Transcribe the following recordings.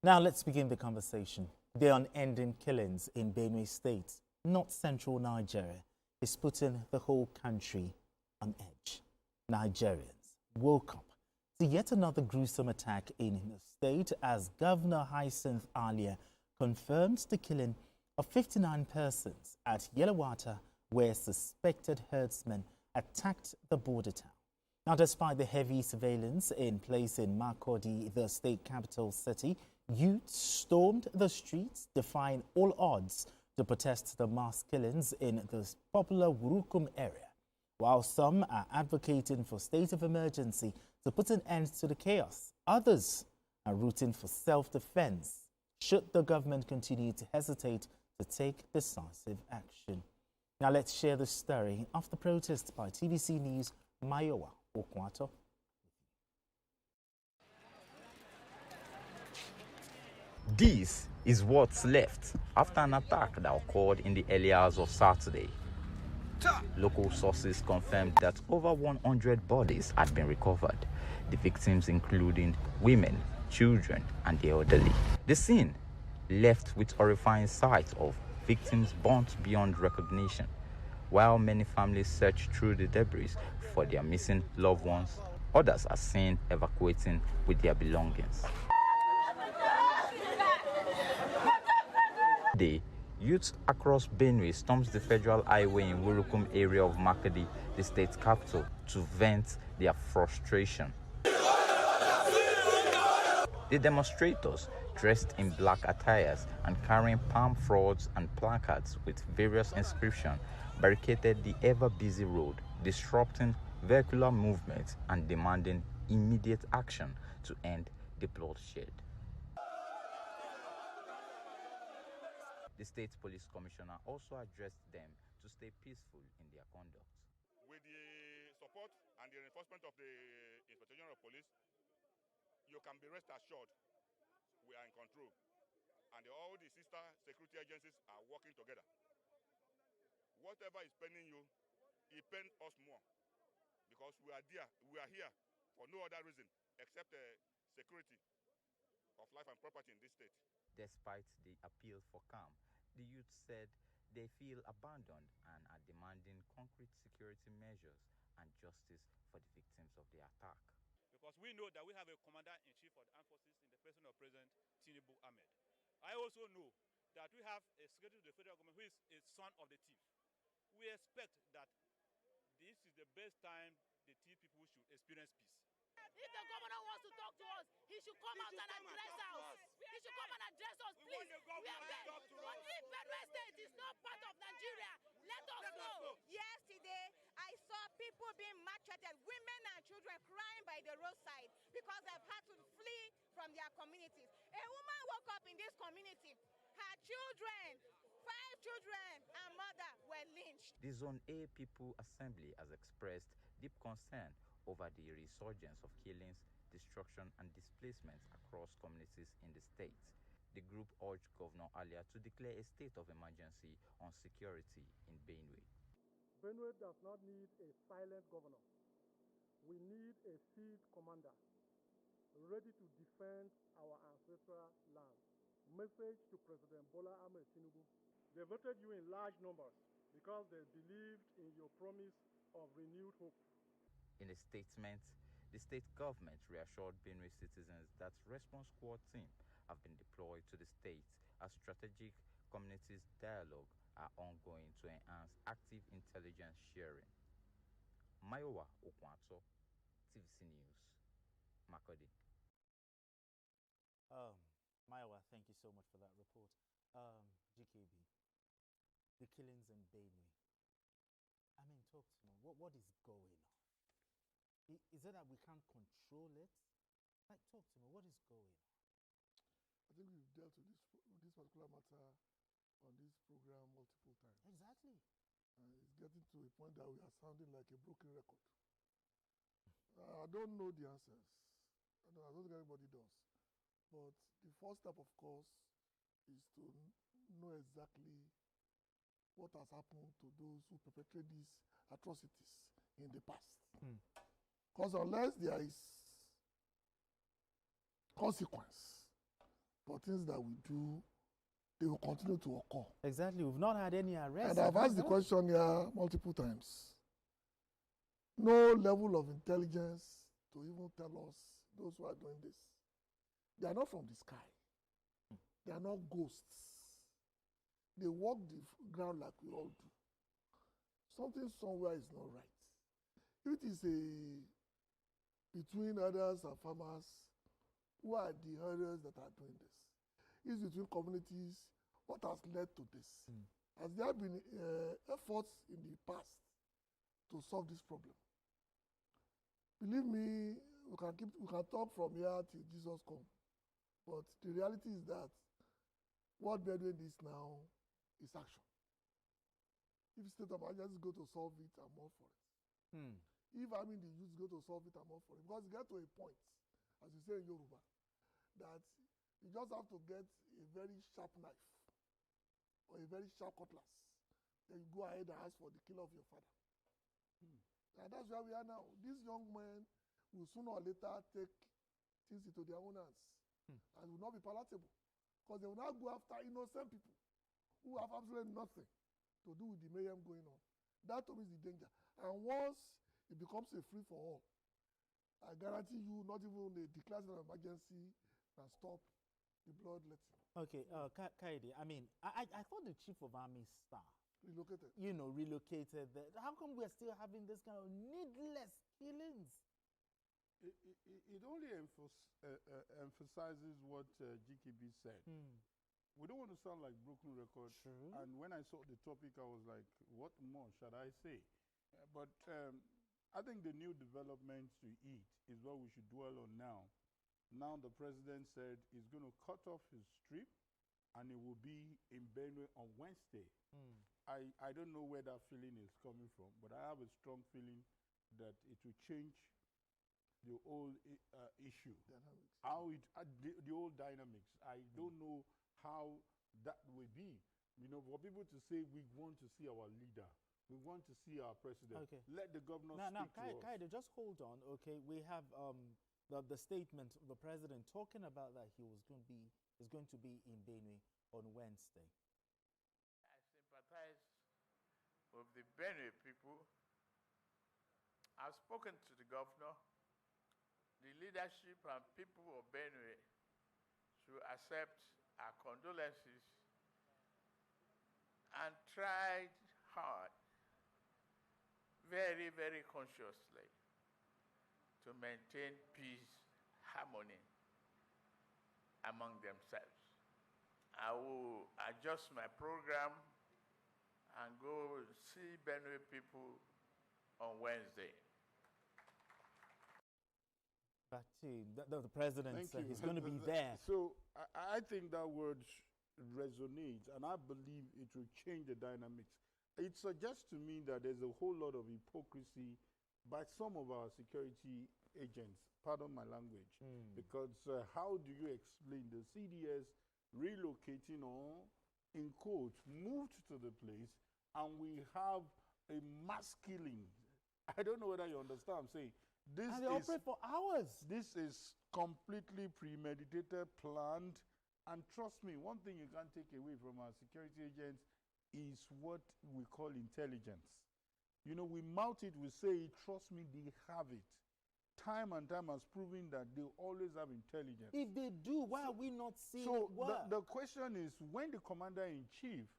Now let's begin the conversation. The unending killings in Benue State, not central Nigeria, is putting the whole country on edge. Nigerians woke up to yet another gruesome attack in the state as Governor Hyacinth Alia confirmed the killing of 59 persons at Yelawata, where suspected herdsmen attacked the border town. Now, despite the heavy surveillance in place in Makurdi, the state capital city, youths stormed the streets, defying all odds to protest the mass killings in the popular Wurukum area. While some are advocating for state of emergency to put an end to the chaos, others are rooting for self-defense should the government continue to hesitate to take decisive action. Now let's share the story of the protest by TVC News Mayowa Okwato. This is what's left after an attack that occurred in the early hours of Saturday. Local sources confirmed that over 100 bodies had been recovered, the victims including women, children, and the elderly. The scene left with horrifying sight of victims burnt beyond recognition, while many families search through the debris for their missing loved ones. Others are seen evacuating with their belongings. The youths across Benue stormed the federal highway in Wurukum area of Makurdi, the state capital, to vent their frustration. The demonstrators, dressed in black attires and carrying palm fronds and placards with various inscriptions, barricaded the ever-busy road, disrupting vehicular movement and demanding immediate action to end the bloodshed. The state police commissioner also addressed them to stay peaceful in their conduct. With the support and the reinforcement of the Inspector General of Police, you can be rest assured we are in control, and all the sister security agencies are working together. Whatever is paining you, it pains us more, because we are here for no other reason except security of life and property in this state. Despite the appeal for calm, the youth said they feel abandoned and are demanding concrete security measures and justice for the victims of the attack. Because we know that we have a commander-in-chief of the armed forces in the person of President Tinubu Ahmed. I also know that we have a secretary of the federal government who is a son of the thief. We expect that this is the best time the thief people should experience peace. If the governor wants to talk to us, he should come out and address us. He should come and address us, please. We are there. But if Benue State is not part of Nigeria, let us know. Yesterday, I saw people being macheted, women and children crying by the roadside because they've had to flee from their communities. A woman woke up in this community. Her children, 5 children and mother, were lynched. The Zone A People Assembly has expressed deep concern over the resurgence of killings, destruction, and displacements across communities in the state. The group urged Governor Alia to declare a state of emergency on security in Benue. Benue does not need a silent governor. We need a field commander ready to defend our ancestral land. Message to President Bola Ahmed Tinubu. They voted you in large numbers because they believed in your promise of renewed hope. In a statement, the state government reassured Benue citizens that response squad teams have been deployed to the state as strategic communities dialogue are ongoing to enhance active intelligence sharing. Mayowa Okwato, TVC News, Makurdi. Mayowa, thank you so much for that report. GKB, the killings in Benue. I mean, talk to me. What is going on? Is it that we can't control it? Like, talk to me. What is going on? I think we've dealt with this particular matter on this program multiple times. Exactly. And it's getting to a point that we are sounding like a broken record. I don't know the answers. I don't think anybody does. But the first step, of course, is to know exactly what has happened to those who perpetrate these atrocities in the past. Because unless there is consequence, but things that we do, they will continue to occur. Exactly. We've not had any arrests. And I've asked the question here multiple times. No level of intelligence to even tell us, those who are doing this. They are not from the sky. They are not ghosts. They walk the ground like we all do. Something somewhere is not right. If it is between herders and farmers, who are the herders that are doing this? It's between communities. What has led to this? Has there been efforts in the past to solve this problem? Believe me, we can talk from here till Jesus comes. But the reality is that what Benue needs now is action. If state of emergency go to solve it, I'm all for it. If I mean the youth go to solve it, I'm all for it. Because you get to a point, as you say in Yoruba, that you just have to get a very sharp knife or a very sharp cutlass. Then you go ahead and ask for the killer of your father. And that's where we are now. These young men will sooner or later take things into their own hands. And will not be palatable. Because they will not go after innocent people who have absolutely nothing to do with the mayhem going on. That to me is the danger. And once it becomes a free-for-all, I guarantee you not even the declaration of emergency can stop the bloodletting. Okay, Kaide, I mean, I thought the chief of army staff relocated. Relocated. How come we're still having this kind of needless killings? It only emphasizes what GKB said. We don't want to sound like broken record. True. And when I saw the topic, I was like, what more should I say? But I think the new developments to eat is what we should dwell on now. Now the president said he's going to cut off his trip and it will be in Benue on Wednesday. I don't know where that feeling is coming from, but I have a strong feeling that it will change the whole issue. Dynamics. How it, the whole dynamics. I don't know how that will be. You know, for people to say we want to see our leader, we want to see our president. Okay. Let the governor Now, speak to us. Kaide, just hold on. Okay, we have the statement of the president talking about that he was going to be in Benue on Wednesday. I sympathize with the Benue people. I've spoken to the governor. The leadership and people of Benue should accept our condolences and tried hard, very, very consciously, to maintain peace, harmony among themselves. I will adjust my program and go see Benue people on Wednesday. Back to the president said he's going to be there. So I think that word resonates, and I believe it will change the dynamics. It suggests to me that there's a whole lot of hypocrisy by some of our security agents, pardon my language, because how do you explain the CDS relocating or, in quotes, moved to the place, and we have a mass killing? I don't know whether you understand what I'm saying. And they operate for hours. This is completely premeditated, planned, and trust me, one thing you can't take away from our security agents is what we call intelligence. You know, we mouth it, we say it, trust me, they have it. Time and time has proven that they always have intelligence. If they do, why are we not seeing it work? The question is, when the commander-in-chief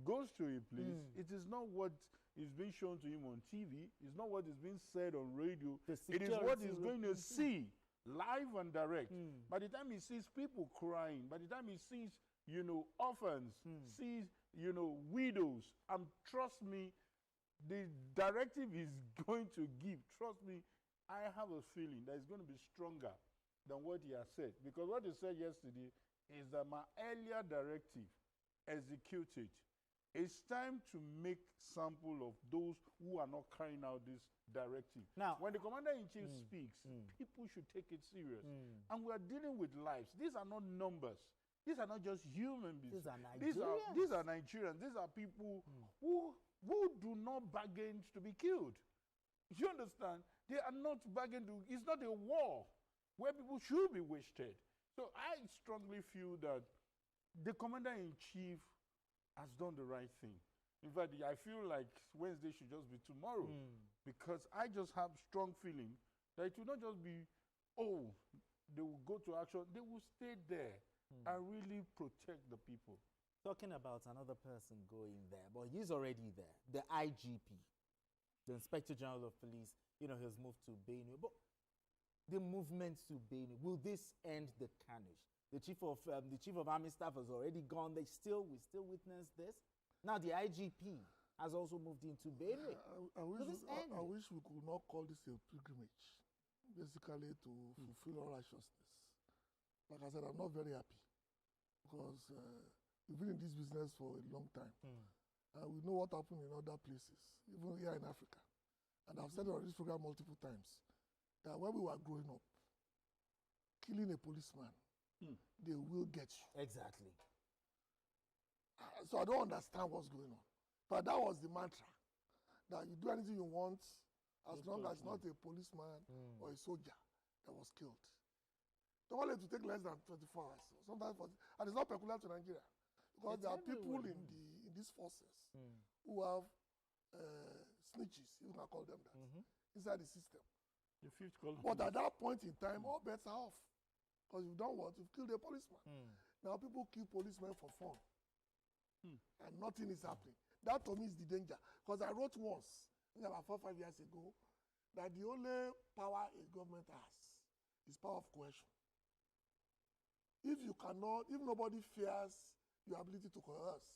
goes to a place, it is not what is being shown to him on TV, it's not what is being said on radio, it is what he's going to see live and direct. By the time he sees people crying, by the time he sees, you know, orphans, sees, you know, widows, trust me, the directive is going to give, trust me, I have a feeling that it's going to be stronger than what he has said. Because what he said yesterday is that my earlier directive executed. It's time to make sample of those who are not carrying out this directive. Now, when the commander-in-chief speaks, people should take it serious. And we are dealing with lives. These are not numbers. These are not just human beings. These are Nigerians. These are Nigerians. These are people who do not bargain to be killed. You understand? They are not bargaining to, it's not a war where people should be wasted. So strongly feel that the commander-in-chief has done the right thing. In fact, I feel like Wednesday should just be tomorrow because I just have strong feeling that it will not just be, oh, they will go to action. They will stay there and really protect the people. Talking about another person going there, but he's already there. The IGP, the Inspector General of Police, you know, he's moved to Benue. But the movement to Benue, will this end the carnage? The chief of army staff has already gone. We still witness this. Now the IGP has also moved into Benue. I wish we could not call this a pilgrimage, basically to fulfill all righteousness. Like I said, I'm not very happy because we've been in this business for a long time. And we know what happened in other places, even here in Africa. And I've said it on this program multiple times, that when we were growing up, killing a policeman, they will get you. Exactly. So I don't understand what's going on. But that was the mantra, that you do anything you want as long as not a policeman or a soldier that was killed. Normally to take less than 24 hours, sometimes 40, and it's not peculiar to Nigeria. Because there are people in these forces who have snitches, you can call them that, inside the system. The fifth column. But at that point in time, all bets are off. Because you've done what? You've killed a policeman. Now people kill policemen for fun. And nothing is happening. That to me is the danger. Because I wrote once, about 4 or 5 years ago, that the only power a government has is power of coercion. If nobody fears your ability to coerce,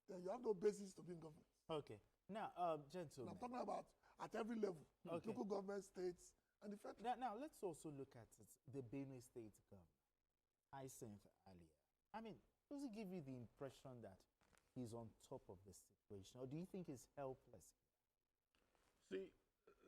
then you have no basis to be in government. Okay. Now, gentlemen. I'm talking about at every level, local government, states, and the federal. Now, let's also look at the Benue State governor, Hyacinth Alia. I mean, does it give you the impression that he's on top of the situation, or do you think he's helpless? See,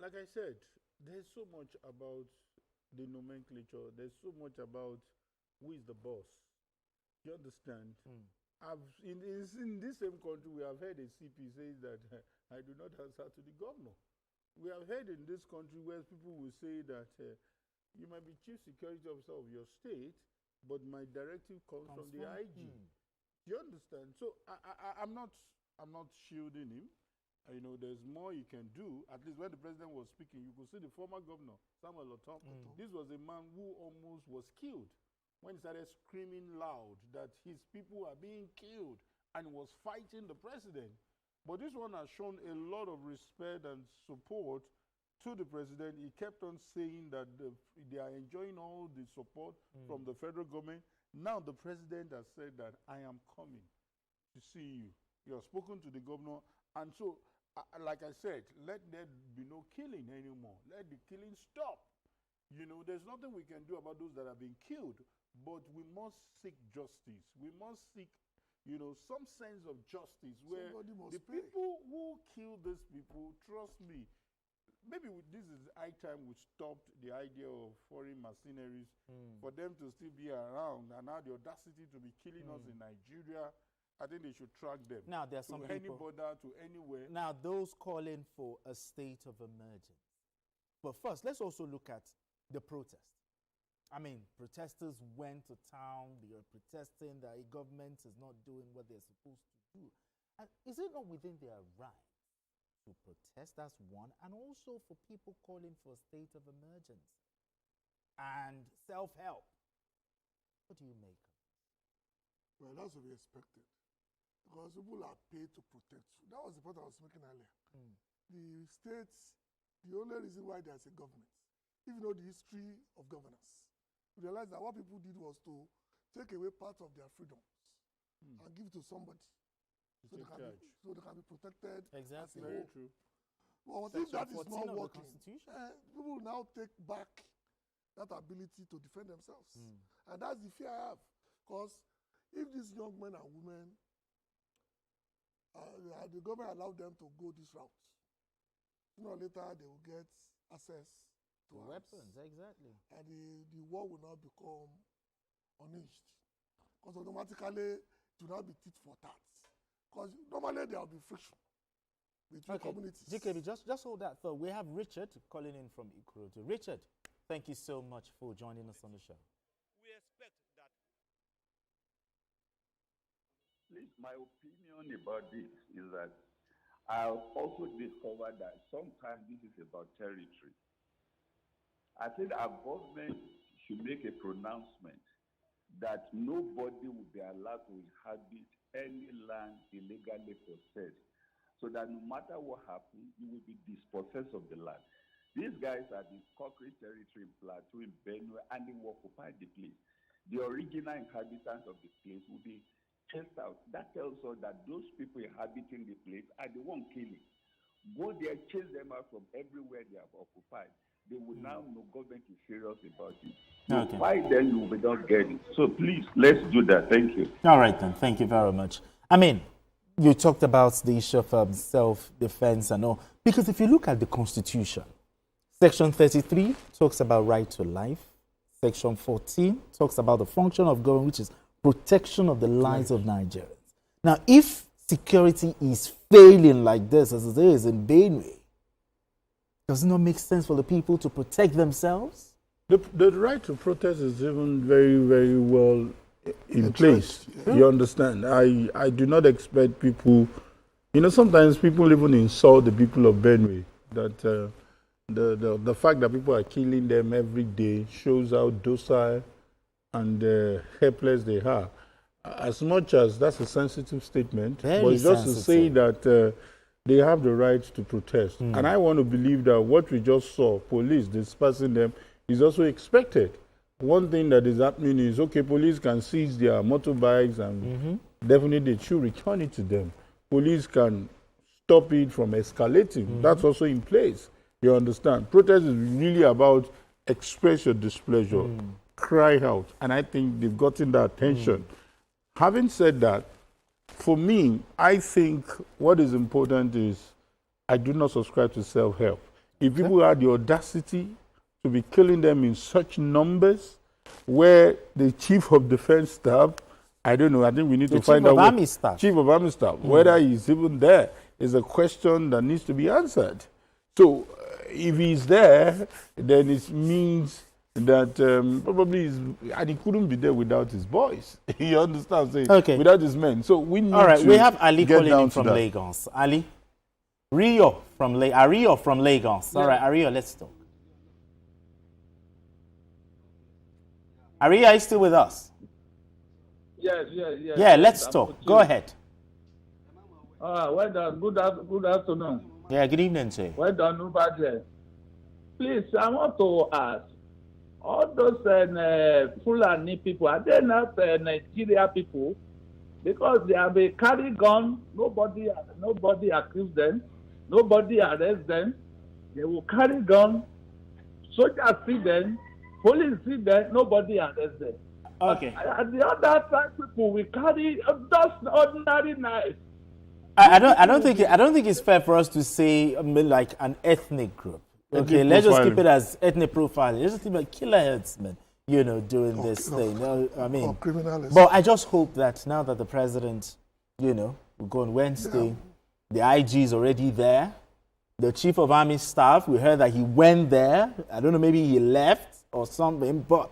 like I said, there's so much about the nomenclature. There's so much about who is the boss. You understand? In this same country, we have heard a CP say that I do not answer to the governor. We have heard in this country where people will say that you might be chief security officer of your state, but my directive comes from the IG. Do you understand? So I'm not shielding him. You know, there's more he can do. At least when the president was speaking, you could see the former governor, Samuel Otom. This was a man who almost was killed when he started screaming loud that his people are being killed and was fighting the president. But this one has shown a lot of respect and support to the president. He kept on saying that they are enjoying all the support from the federal government. Now the president has said that I am coming to see you. You have spoken to the governor. And so, like I said, let there be no killing anymore. Let the killing stop. You know, there's nothing we can do about those that have been killed, but we must seek justice. We must seek, you know, some sense of justice where the people who kill these people, trust me, maybe this is high time we stopped the idea of foreign mercenaries for them to still be around and have the audacity to be killing us in Nigeria. I think they should track them. Now, there are some to people, any border, to anywhere. Now, those calling for a state of emergency. But first, let's also look at the protest. I mean, protesters went to town. They are protesting that a government is not doing what they're supposed to do. And is it not within their right to protest? That's one. And also for people calling for a state of emergency and self-help. What do you make of this? Well, that's to be expected. Because people are paid to protect you. That was the point I was making earlier. The states, the only reason why there's a government, if you know the history of governance, you realize that what people did was to take away part of their freedoms and give to somebody so they can be protected. Exactly. Very true. Well, if that is not working, people will now take back that ability to defend themselves. And that's the fear I have. Because if these young men and women, the government allowed them to go this route, sooner or later they will get access to weapons. Exactly. And the war will not become unhinged. Because automatically it will not be tit for tat. Because normally there will be friction between communities. GKB, just hold that thought. We have Richard calling in from Ikorodu. Richard, thank you so much for joining us on the show. We expect that my opinion about this is that I also discovered that sometimes this is about territory. I think our government should make a pronouncement that nobody will be allowed to inhabit any land illegally possessed, so that no matter what happens, you will be dispossessed of the land. These guys are the conquering territory in Plateau, in Benue, and they will occupy the place. The original inhabitants of the place will be chased out. That tells us that those people inhabiting the place are the one killing. Go there, chase them out from everywhere they have occupied. They will now know government is serious about it. So why then you will not get it? So please, let's do that. Thank you. All right then. Thank you very much. I mean, you talked about the issue of self-defense and all. Because if you look at the Constitution, Section 33 talks about right to life. Section 14 talks about the function of government, which is protection of the lives of Nigerians. Now, if security is failing like this, as it is in Benue, does it not make sense for the people to protect themselves? The right to protest is even very, very well in place. Yeah. You understand? I do not expect people, sometimes people even insult the people of Benue. That the fact that people are killing them every day shows how docile and helpless they are. As much as that's a sensitive statement, but it's just to say that they have the right to protest. And I want to believe that what we just saw, police dispersing them, is also expected. One thing that is happening is, okay, police can seize their motorbikes and definitely they should return it to them. Police can stop it from escalating. That's also in place. You understand? Protest is really about express your displeasure, cry out, and I think they've gotten that attention. Having said that, for me, I think what is important is I do not subscribe to self-help. If people had the audacity to be killing them in such numbers, where the chief of defense staff, I don't know, I think we need to find out. Chief of Army Staff, whether he's even there is a question that needs to be answered. So if he's there, then it means that probably and he couldn't be there without his boys. You understand? Without his men. So we need we have Ali calling in from Lagos. Ali? Ario from Lagos. Yeah. All right, Ario, let's talk. Ario, are you still with us? Yes. Yeah, let's talk. Go ahead. Well done. Good afternoon. Yeah, good evening to you. Well done, nobody. Please, I want to ask, all those Fulani people, are they not Nigeria people? Because they have a carry gun, nobody accuse them, nobody arrest them. They will carry gun, soldiers see them, police see them, nobody arrest them. Okay. And the other side people will carry just ordinary knives. I don't think it's fair for us to say like an ethnic group. Okay, let's just keep it as ethnic profiling. Let's just keep it killer headsmen, doing this thing. I mean, but I just hope that now that the president, will go on Wednesday, the IG is already there. The chief of army staff, we heard that he went there. I don't know, maybe he left or something, but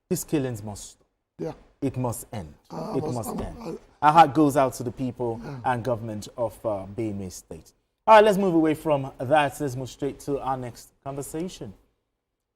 these killings must stop. Yeah. It must end. It must end. Our heart goes out to the people and government of Benue State. All right, let's move away from that. Let's move straight to our next conversation.